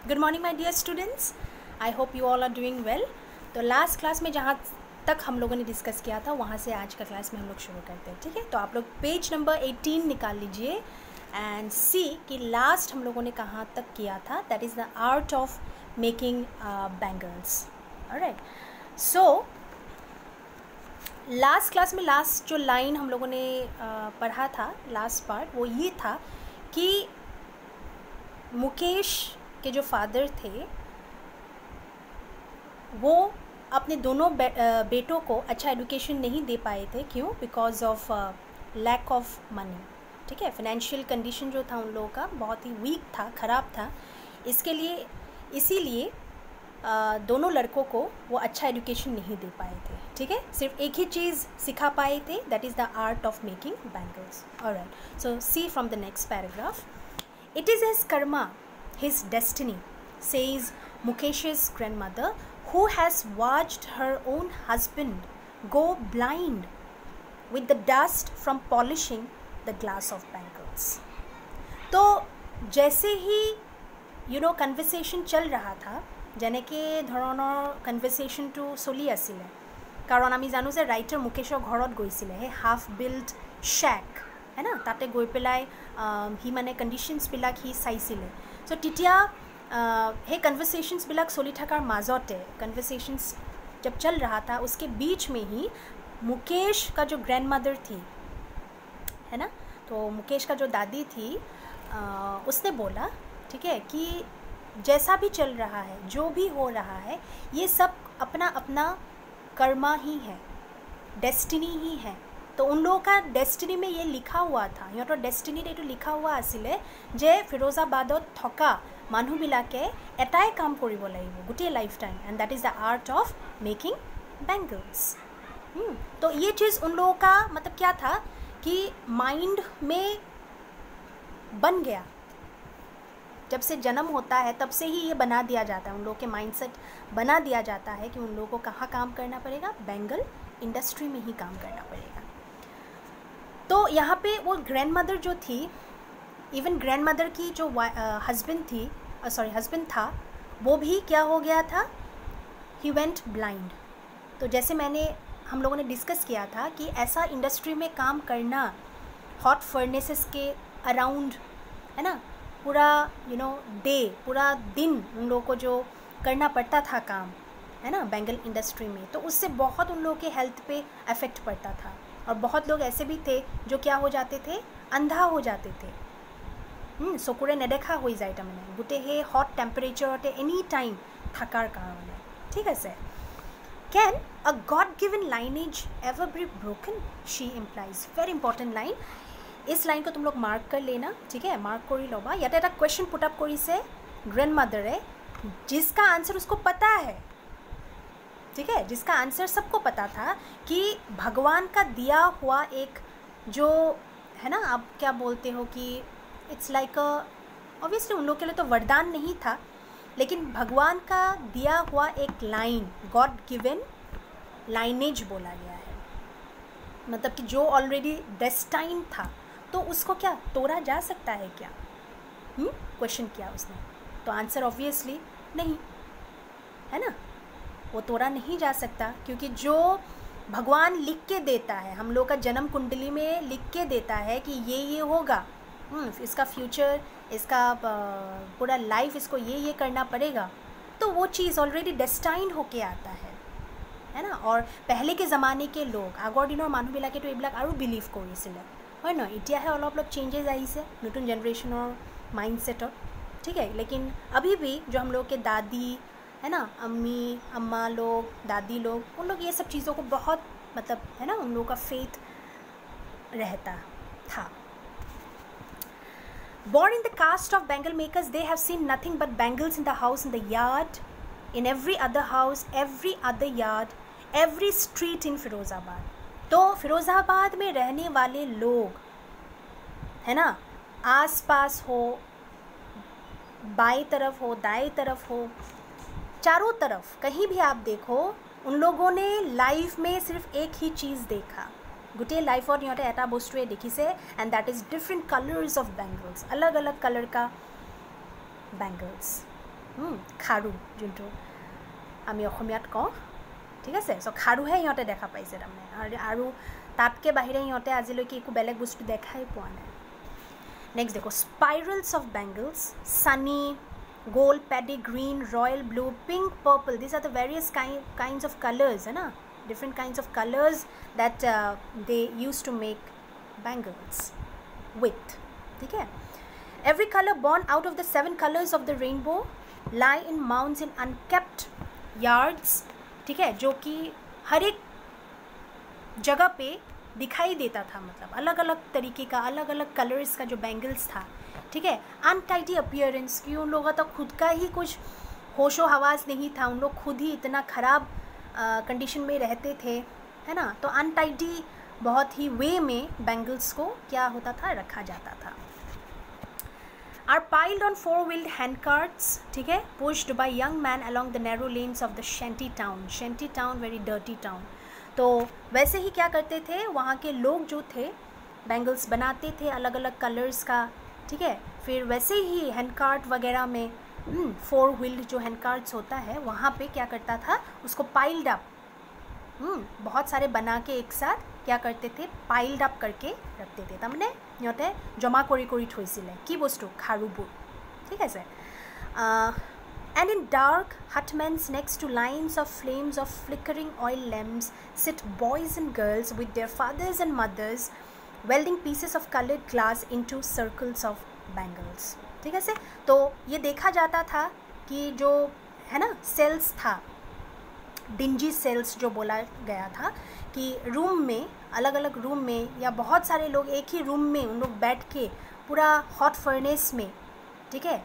Good morning my dear students, I hope you all are doing well. तो last class में जहाँ तक हम लोगों ने डिस्कस किया था वहाँ से आज का क्लास में हम लोग शुरू करते हैं। ठीक है, तो आप लोग पेज नंबर 18 निकाल लीजिए एंड सी कि लास्ट हम लोगों ने कहाँ तक किया था। That is the art of making bangles. Alright, so last class में लास्ट जो लाइन हम लोगों ने पढ़ा था, लास्ट पार्ट, वो ये था कि मुकेश के जो फादर थे वो अपने दोनों बेटों को अच्छा एजुकेशन नहीं दे पाए थे। क्यों? Because of lack of money. ठीक है, फाइनेंशियल कंडीशन जो था उन लोगों का बहुत ही वीक था, ख़राब था। इसीलिए दोनों लड़कों को वो अच्छा एजुकेशन नहीं दे पाए थे। ठीक है, सिर्फ एक ही चीज़ सिखा पाए थे, that is the art of making bangles. Alright, so see from the next paragraph, it is his karma, his destiny, says Mukesh's grandmother, who has watched her own husband go blind with the dust from polishing the glass of bangles. तो जैसे ही conversation চল रहा था, যেনেকে ধৰণৰ conversation two চলি আছিলে, কাৰণ আমি জানো যে ৰাইটাৰ মুকেশৰ ঘৰত গৈছিলে, হে হাফ বিল্ড শ্যাক है ना, ताते गई पेलाई ही माने कन्डिशन्सबिलाक ही चाइছিলে। सो तितिया हे कन्वर्सेशन्सबिलाक चलि थकार माजते, कन्वर्सेशन्स जब चल रहा था उसके बीच में ही मुकेश का जो ग्रैंड मदर थी, है ना, तो मुकेश का जो दादी थी, उसने बोला, ठीक है, कि जैसा भी चल रहा है, जो भी हो रहा है, ये सब अपना अपना कर्मा ही है, डेस्टिनी ही है। तो उन लोगों का डेस्टिनी में ये लिखा हुआ था, সিহঁতৰ ডেষ্টিনিত এইটো লিখা हुआ আছিলে যে ফিৰোজাবাদত থকা মানুহবিলাকে এটাই কাম কৰিব লাগিব গোটেই life time, and that is the art of making bangles. तो ये चीज़ उन लोगों का मतलब क्या था कि माइंड में बन गया। जब से जन्म होता है तब से ही ये बना दिया जाता है, उन लोगों के माइंडसेट बना दिया जाता है कि उन लोगों को कहाँ काम करना पड़ेगा, बैंगल इंडस्ट्री में ही काम करना पड़ेगा। तो यहाँ पे वो ग्रैंड मदर जो थी, इवन ग्रैंड मदर की जो हस्बैंड था, वो भी क्या हो गया था, ही वेंट ब्लाइंड। तो जैसे हम लोगों ने डिस्कस किया था कि ऐसा इंडस्ट्री में काम करना, हॉट फर्नेसेस के अराउंड, है ना, पूरा डे, पूरा दिन उन लोगों को जो करना पड़ता था काम, है ना, बैंगल इंडस्ट्री में, तो उससे बहुत उन लोगों के हेल्थ पे अफेक्ट पड़ता था। और बहुत लोग ऐसे भी थे जो क्या हो जाते थे, अंधा हो जाते थे। চকুৰে নেদেখা হৈ যায় তাৰমানে গোটেই সেই হট টেম্পাৰেচাৰতে এনি টাইম থকাৰ কাৰণে। ঠিক আছে, can a God given lineage ever be broken, she implies, very important line. इस लाइन को तुम लोग मार्क कर लेना। ठीक है, मार्क কৰি ল'বা। ইয়াতে এটা क्वेश्चन पुट अप কৰিছে ग्रैंड मदरे, जिसका आंसर उसको पता है। ठीक है, जिसका आंसर सबको पता था कि भगवान का दिया हुआ एक जो है ना, आप क्या बोलते हो कि इट्स लाइक ऑब्वियसली उन लोग के लिए तो वरदान नहीं था, लेकिन भगवान का दिया हुआ एक लाइन, गॉड गिवन लाइनेज बोला गया है, मतलब कि जो ऑलरेडी डेस्टाइन था, तो उसको क्या तोड़ा जा सकता है क्या? क्वेश्चन किया उसने, तो आंसर ऑब्वियसली नहीं, है ना, वो तोड़ा नहीं जा सकता, क्योंकि जो भगवान लिख के देता है, हम लोग का जन्म कुंडली में लिख के देता है कि ये होगा, इसका फ्यूचर, इसका पूरा लाइफ, इसको ये करना पड़ेगा, तो वो चीज़ ऑलरेडी डेस्टाइन होके आता है ना। और पहले के ज़माने के लोग, আগৰ দিনৰ মানুহবিলাকে তো এইবিলাক আৰু বিলিভ কৰিছিলে, হয় ন। এতিয়াহে অলপ অলপ চেঞ্जेस আহিছে নতুন জেনেৰেশ্যনৰ মাইণ্ডছেটত। ठीक है, लेकिन अभी भी जो हम लोग के दादी, है ना, अम्मा लोग, दादी लोग, उन लोग ये सब चीज़ों को बहुत मतलब, है ना, उन लोगों का फेथ रहता था। Born in the caste of bangle makers, they have seen nothing but bangles in the house, in the yard, in every other house, every other yard, every street in Firozabad. तो फिरोज़ाबाद में रहने वाले लोग, है ना, आस पास हो, बाएं तरफ हो, दाएं तरफ हो, चारों तरफ कहीं भी आप देखो, उन लोगों ने लाइफ में सिर्फ एक ही चीज़ देखा, গোটেই লাইফত ইহঁতে এটা বস্তুৱে দেখিছে, and that is different colours of bangles, अलग अलग कलर का बैंगल्स। খাৰু যোনটো আমি অসমীয়াত কওঁ ঠিক আছে চ' খাৰুহে সিহঁতে দেখা পাইছে তাৰমানে আৰু তাতকৈ বাহিৰে সিহঁতে আজিলৈকে একো বেলেগ বস্তু দেখাই পোৱা নাই নেক্সট দেখো spirals of Bengals sunny gold, paddy, green, royal blue, pink, purple. These are the various kinds of colors, है ना? Different kinds of colors that they used to make bangles with. ठीक है? Every color born out of the 7 colors of the rainbow lie in mounds in unkept yards. ठीक है? जो कि हर एक जगह पे दिखाई देता था मतलब अलग अलग तरीके का अलग अलग कलर्स का जो बैंगल्स था ठीक है अनटाइडी अपीयरेंस कि उन लोगों तक खुद का ही कुछ होशो हवास नहीं था उन लोग खुद ही इतना ख़राब कंडीशन में रहते थे है ना तो अनटाइडी बहुत ही वे में बैंगल्स को क्या होता था रखा जाता था are piled on 4-wheeled handcarts ठीक है pushed by young man along the narrow lanes of the shanty town very dirty town तो वैसे ही क्या करते थे वहाँ के लोग जो थे बैंगल्स बनाते थे अलग अलग कलर्स का ठीक है फिर वैसे ही हैंडकार्ट वगैरह में 4-wheeled जो हैंडकार्ट्स होता है वहाँ पे क्या करता था उसको पाइल्ड अप बहुत सारे बना के एक साथ क्या करते थे पाइल्ड अप करके रखते थे তাৰমানে সিহঁতে জমা কৰি কৰি থৈছিলে কি বস্তু খাৰুবোৰ ঠিক আছে And in dark hutments next to lines of flames of flickering oil lamps sit boys and girls with their fathers and mothers welding pieces of colored glass into circles of bangles. ठीक है से तो ये देखा जाता था कि जो है ना सेल्स था डिंजी सेल्स जो बोला गया था कि रूम में अलग अलग रूम में या बहुत सारे लोग एक ही रूम में उन लोग बैठ के पूरा हॉट फर्नेस में ठीक है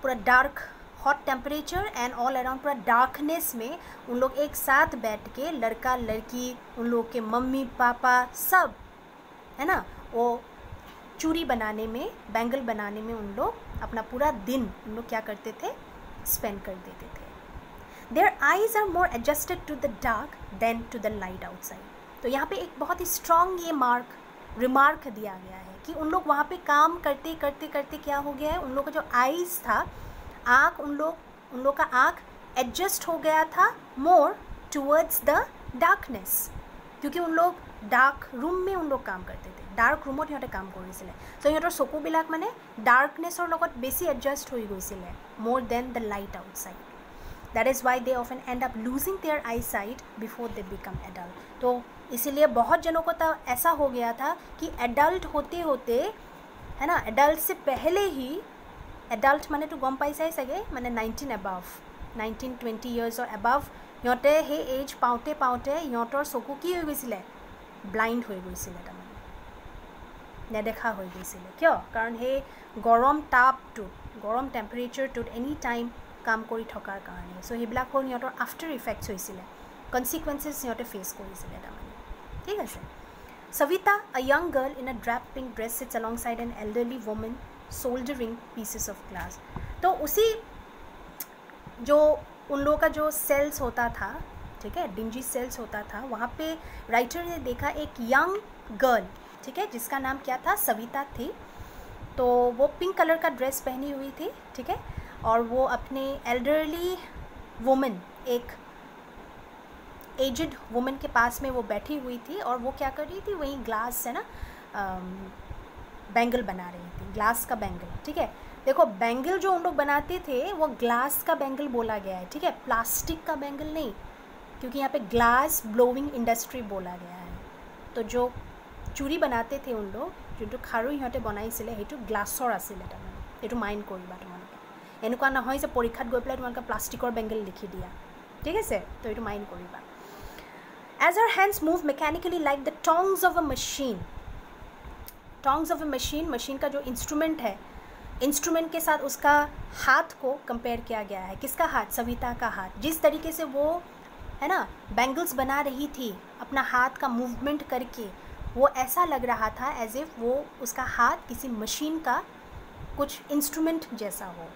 पूरा dark hot temperature and all around पूरा डार्कनेस में उन लोग एक साथ बैठ के लड़का लड़की उन लोग के मम्मी पापा सब है ना वो चूड़ी बनाने में बैंगल बनाने में उन लोग अपना पूरा दिन उन लोग क्या करते थे स्पेंड कर देते थे Their eyes are more adjusted to the dark than to the light outside. तो यहाँ पे एक बहुत ही स्ट्रॉन्ग ये रिमार्क दिया गया है कि उन लोग वहाँ पे काम करते करते करते क्या हो गया है उन लोग का जो आइज़ था आँख उन लोग का आँख एडजस्ट हो गया था मोर टूवर्ड्स द डार्कनेस क्योंकि उन लोग डार्क रूम में उन लोग काम करते थे डार्क रूमत সিহঁতে কাম কৰিছিলে চ' সিহঁতৰ চকুবিলাক মানে ডাৰ্কনেছৰ লগত বেছি এডজাষ্ট হৈ গৈছিলে more than the light outside. That is why they often end up losing their eyesight before they become adult. तो इसीलिए बहुत जनों को तो ऐसा हो गया था कि एडल्ट होते होते है ना एडल्ट से पहले ही एडल्ट माने तो गम पाइसाई सगे माने 19 above 19-20 years or above সিহঁতে সেই एज पाउते पाउते সিহঁতৰ চকু কি হৈ গৈছিলে ব্লাইণ্ড হৈ গৈছিলে তাৰমানে নেদেখা হৈ গৈছিলে কিয় কাৰণ সেই গৰম তাপটো গৰম টেম্পাৰেচাৰটোত এনি টাইম কাম কৰি থকাৰ কাৰণে সো সেইবিলাক হ'ল সিহঁতৰ আফটাৰ ইফেক্টছ হৈছিলে কনচিকুৱেঞ্চেছ সিহঁতে ফেচ কৰিছিলে তাৰমানে ঠিক আছে Savita, a young girl in a drab pink dress, sits alongside an elderly woman soldering pieces of glass. तो उसी जो उन लोगों का जो सेल्स होता था ठीक है डिंजी सेल्स होता था वहाँ पे राइटर ने देखा एक यंग गर्ल ठीक है जिसका नाम क्या था सविता थी तो वो पिंक कलर का ड्रेस पहनी हुई थी ठीक है और वो अपने एल्डरली वुमन एक एजड वुमन के पास में वो बैठी हुई थी और वो क्या कर रही थी वहीं ग्लास से ना बैंगल बना रही थी ग्लास का बैंगल ठीक है देखो बैंगल जो उन लोग बनाते थे वो ग्लास का बैंगल बोला गया है ठीक है प्लास्टिक का बैंगल नहीं क्योंकि यहाँ पे ग्लास ब्लोइंग इंडस्ट्री बोला गया है तो जो चूड़ी बनाते थे उन लोग जो खारू इহঁতে বনাইছিলে সেইটো গ্লাছৰ আছিলে তাৰমানে এইটো মাইণ্ড কৰিবা তোমালোকে এনেকুৱা নহয় যে পৰীক্ষাত গৈ পেলাই তোমালোকে প্লাষ্টিকৰ বেংগল লিখি দিয়া ঠিক আছে তো এইটো মাইণ্ড কৰিবা As her hands move mechanically like the tongs of a machine machine का जो इंस्ट्रूमेंट है इंस्ट्रूमेंट के साथ उसका हाथ को कंपेयर किया गया है किसका हाथ सविता का हाथ जिस तरीके से वो है ना बैंगल्स बना रही थी अपना हाथ का मूवमेंट करके वो ऐसा लग रहा था एज इफ वो उसका हाथ किसी मशीन का कुछ इंस्ट्रूमेंट जैसा हो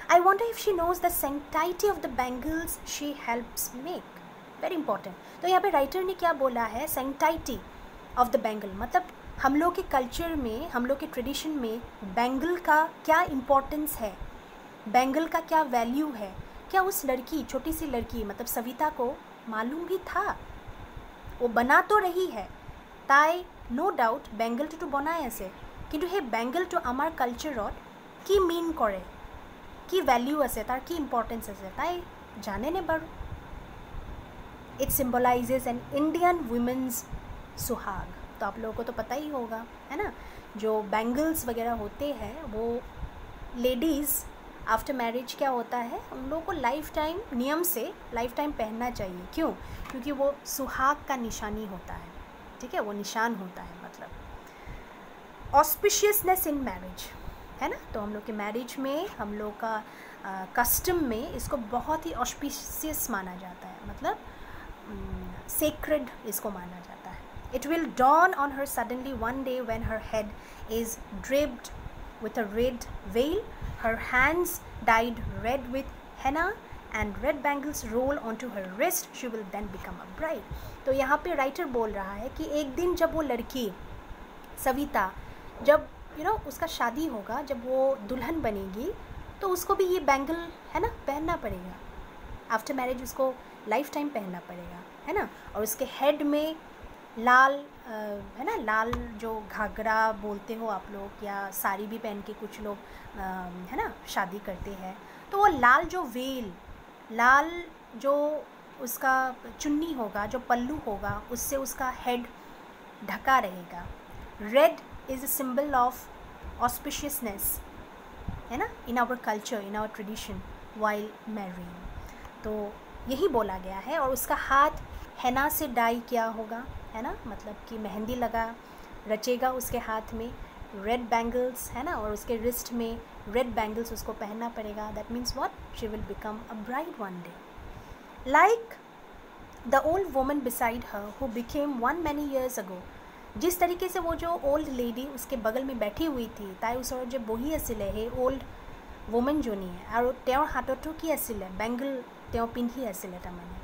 I wonder if she knows the sanctity of the bangles she helps make. Very important. तो यहाँ पे राइटर ने क्या बोला है sanctity of the bangle मतलब हम लोग के कल्चर में हम लोग के ट्रेडिशन में बैंगल का क्या इम्पोर्टेंस है बैंगल का क्या वैल्यू है, क्या उस लड़की, छोटी सी लड़की मतलब सविता को मालूम भी था? वो बना तो रही है, ताई नो डाउट बेंगलটো বনাই আছে, কিন্তু সেই বেংগলটো আমাৰ কালচাৰত কি মিন কৰে, কি ভ্যালু আছে, তাৰ কি ইম্পৰ্টেঞ্চ আছে তাই জানেনে বাৰু? It symbolises an Indian women's सुहाग। तो आप लोगों को तो पता ही होगा, है ना, जो बैंगल्स वगैरह होते हैं वो लेडीज़ आफ्टर मैरिज क्या होता है, उन लोगों को लाइफ टाइम, नियम से लाइफ टाइम पहनना चाहिए। क्यों? क्योंकि वो सुहाग का निशानी होता है, ठीक है, वो निशान होता है, मतलब ऑस्पिशियसनेस इन मैरिज, है ना। तो हम लोग के मैरिज में, हम लोग का कस्टम में इसको बहुत ही ऑस्पिशियस माना जाता है, मतलब sacred इसको माना जाता है। It will dawn on her suddenly one day when her head is draped with a red veil, her hands dyed red with henna and red bangles roll onto her wrist, she will then become a bride। तो यहाँ पे writer बोल रहा है कि एक दिन जब वो लड़की सविता, जब उसका शादी होगा, जब वो दुल्हन बनेगी, तो उसको भी ये बैंगल, है ना, पहनना पड़ेगा। आफ्टर मैरिज उसको लाइफ टाइम पहनना पड़ेगा, है ना। और उसके हेड में लाल, है ना, लाल जो घाघरा बोलते हो आप लोग, या साड़ी भी पहन के कुछ लोग, है ना, शादी करते हैं, तो वो लाल जो वेल, लाल जो उसका चुन्नी होगा, जो पल्लू होगा, उससे उसका हेड ढका रहेगा। Red is a symbol of auspiciousness, है ना, in our culture, in our tradition while marrying. तो यही बोला गया है। और उसका हाथ हेना से डाई किया होगा, है ना, मतलब कि मेहंदी लगा रचेगा उसके हाथ में, रेड बैंगल्स, है ना, और उसके रिस्ट में रेड बैंगल्स उसको पहनना पड़ेगा। That means what, she will become a bride one day, like the old woman beside her who became one many years ago. जिस तरीके से वो जो ओल्ड लेडी उसके बगल में बैठी हुई थी, ताई उसर जो बही आছিলে সেই ओल्ड वुमेनजनीয়ে, আৰু তেওঁৰ হাততো কি আছিলে, বেংগল তেওঁ পিন্ধি আছিলে তাৰমানে,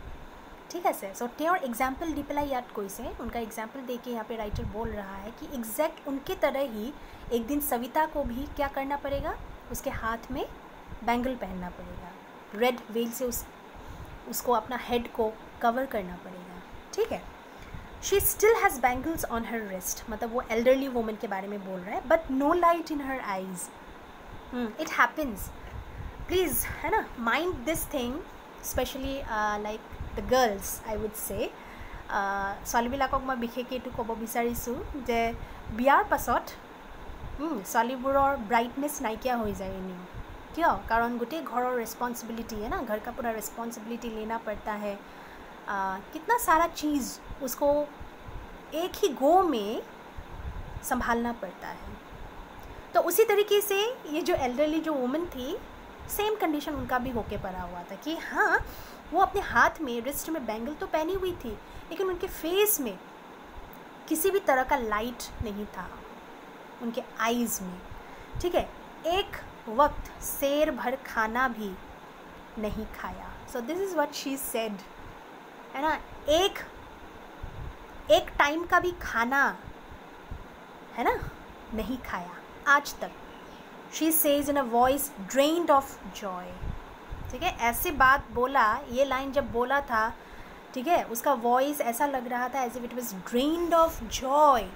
ঠিক আছে। सो তেওঁৰ एग्जाम्पल দি পেলাই ইয়াত কৈছে, उनका एग्जाम्पल दे के यहाँ पे राइटर बोल रहा है कि एग्जैक्ट उनके तरह ही एक दिन सविता को भी क्या करना पड़ेगा, उसके हाथ में बैंगल पहनना पड़ेगा, रेड वेल से उसको अपना हेड को कवर करना पड़ेगा, ठीक है। She still has bangles on her wrist, मतलब वो एल्डरली वुमन के बारे में बोल रहा है, but no light in her eyes. It happens, please, है ना, mind this thing, specially like the girls I would say. ছোৱালীবিলাকক মই বিশেষকৈ এইটো ক'ব বিচাৰিছোঁ যে বিয়াৰ পাছত ছোৱালীবোৰৰ ব্ৰাইটনেছ নাইকিয়া হৈ যায় এনেও। क्यों? कारण गोटे घर रेस्पॉन्सिबिलिटी है ना, घर का पूरा रेस्पॉन्सिबिलिटी लेना पड़ता है, कितना सारा चीज़ उसको एक ही गो में संभालना पड़ता है। तो उसी तरीके से ये जो एल्डरली जो वुमन थी, सेम कंडीशन उनका भी होके पड़ा हुआ था कि हाँ, वो अपने हाथ में, रिस्ट में बैंगल तो पहनी हुई थी, लेकिन उनके फेस में किसी भी तरह का लाइट नहीं था, उनके आईज़ में, ठीक है। एक वक्त शेर भर खाना भी नहीं खाया। So this is what she said, है ना, एक टाइम का भी खाना, है ना, नहीं खाया आज तक। She says in a voice drained of Joy, ठीक है, ऐसे बात बोला, ये लाइन जब बोला था, ठीक है, उसका वॉइस ऐसा लग रहा था as if it was drained of joy.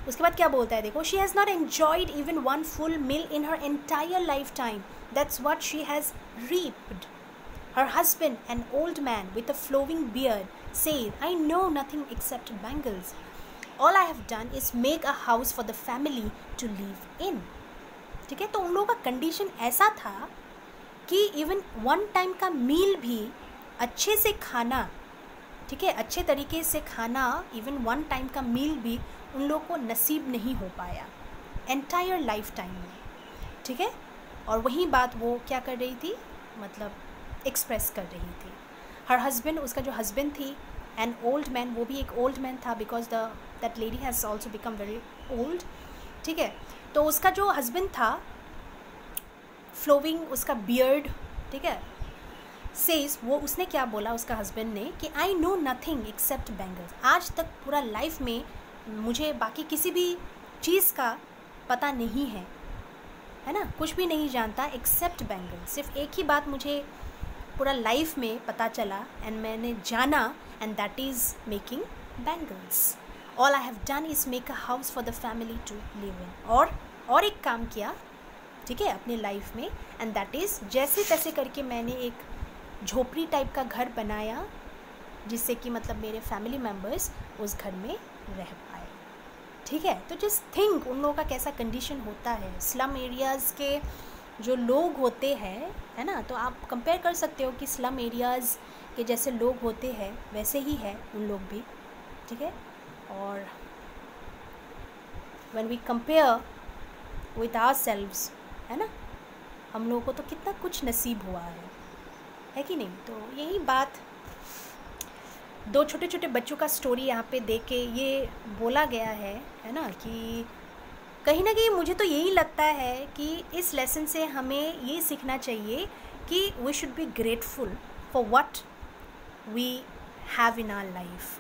उसके बाद क्या बोलता है, देखो, she has not enjoyed even one full meal in her entire life time, that's what she has reaped. Her husband, an old man with a flowing beard, says, I know nothing except bangles, all I have done is make a house for the family to live in, ठीक है। तो उन लोगों का condition ऐसा था कि even one time का मील भी अच्छे से खाना, ठीक है, अच्छे तरीके से खाना, इवन वन टाइम का मील भी उन लोगों को नसीब नहीं हो पाया एंटायर लाइफ टाइम में, ठीक है। और वही बात वो क्या कर रही थी, मतलब एक्सप्रेस कर रही थी। हर हस्बैंड, उसका जो हस्बैंड थी, एन ओल्ड मैन, वो भी एक ओल्ड मैन था, because that lady has also become very old, ठीक है। तो उसका जो हस्बैंड था, फ्लोइंग उसका बियर्ड, ठीक है, सेज, वो उसने क्या बोला उसका हस्बैंड ने कि आई नो नथिंग एक्सेप्ट बैंगल्स, आज तक पूरा लाइफ में मुझे बाकी किसी भी चीज़ का पता नहीं है, है ना, कुछ भी नहीं जानता एक्सेप्ट बैंगल्स। सिर्फ एक ही बात मुझे पूरा लाइफ में पता चला एंड मैंने जाना, and that is making bangles. All I have done is make a house for the family to live in. और एक काम किया, ठीक है, अपने लाइफ में, एंड दैट इज़ जैसे तैसे करके मैंने एक झोपड़ी टाइप का घर बनाया, जिससे कि मतलब मेरे फैमिली मेम्बर्स उस घर में रह पाए। ठीक है, तो जस्ट थिंक उन लोगों का कैसा कंडीशन होता है। स्लम एरियाज़ के जो लोग होते हैं, है ना, तो आप कंपेयर कर सकते हो कि स्लम एरियाज़ के जैसे लोग होते हैं वैसे ही है उन लोग भी। ठीक है, और when we compare with ourselves, है ना, हम लोगों को तो कितना कुछ नसीब हुआ है कि नहीं। तो यही बात, दो छोटे छोटे बच्चों का स्टोरी यहाँ पे देख के ये बोला गया है ना, कि कहीं ना कहीं मुझे तो यही लगता है कि इस लेसन से हमें ये सीखना चाहिए कि we should be grateful for what we have in our life,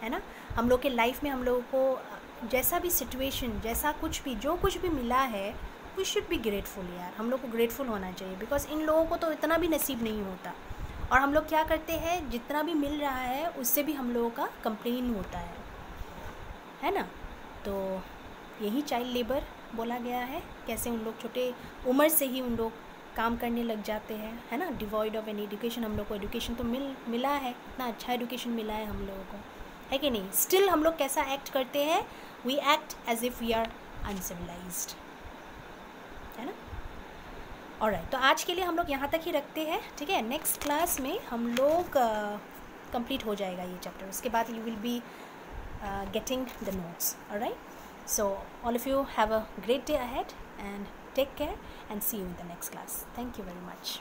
है ना। हम लोग के लाइफ में हम लोगों को जैसा भी सिचुएशन, जैसा कुछ भी, जो कुछ भी मिला है, वी शुड बी ग्रेटफुल यार। हम लोग को ग्रेटफुल होना चाहिए, बिकॉज इन लोगों को तो इतना भी नसीब नहीं होता। और हम लोग क्या करते हैं, जितना भी मिल रहा है उससे भी हम लोगों का कंप्लेन होता है ना। तो यही चाइल्ड लेबर बोला गया है, कैसे उन लोग छोटे उम्र से ही उन लोग काम करने लग जाते हैं, है ना, डिवॉइड ऑफ एनी एजुकेशन। हम लोग को एजुकेशन तो मिला है, इतना अच्छा एजुकेशन मिला है हम लोगों को, है कि नहीं। स्टिल हम लोग कैसा एक्ट करते हैं, we act as if we are uncivilised, है ना। ऑलराइट, तो आज के लिए हम लोग यहाँ तक ही रखते हैं, ठीक है। नेक्स्ट क्लास में हम लोग कंप्लीट हो जाएगा ये चैप्टर, उसके बाद you will be getting the notes. All right, so all of you have a great day ahead and take care and see you in the next class. Thank you very much.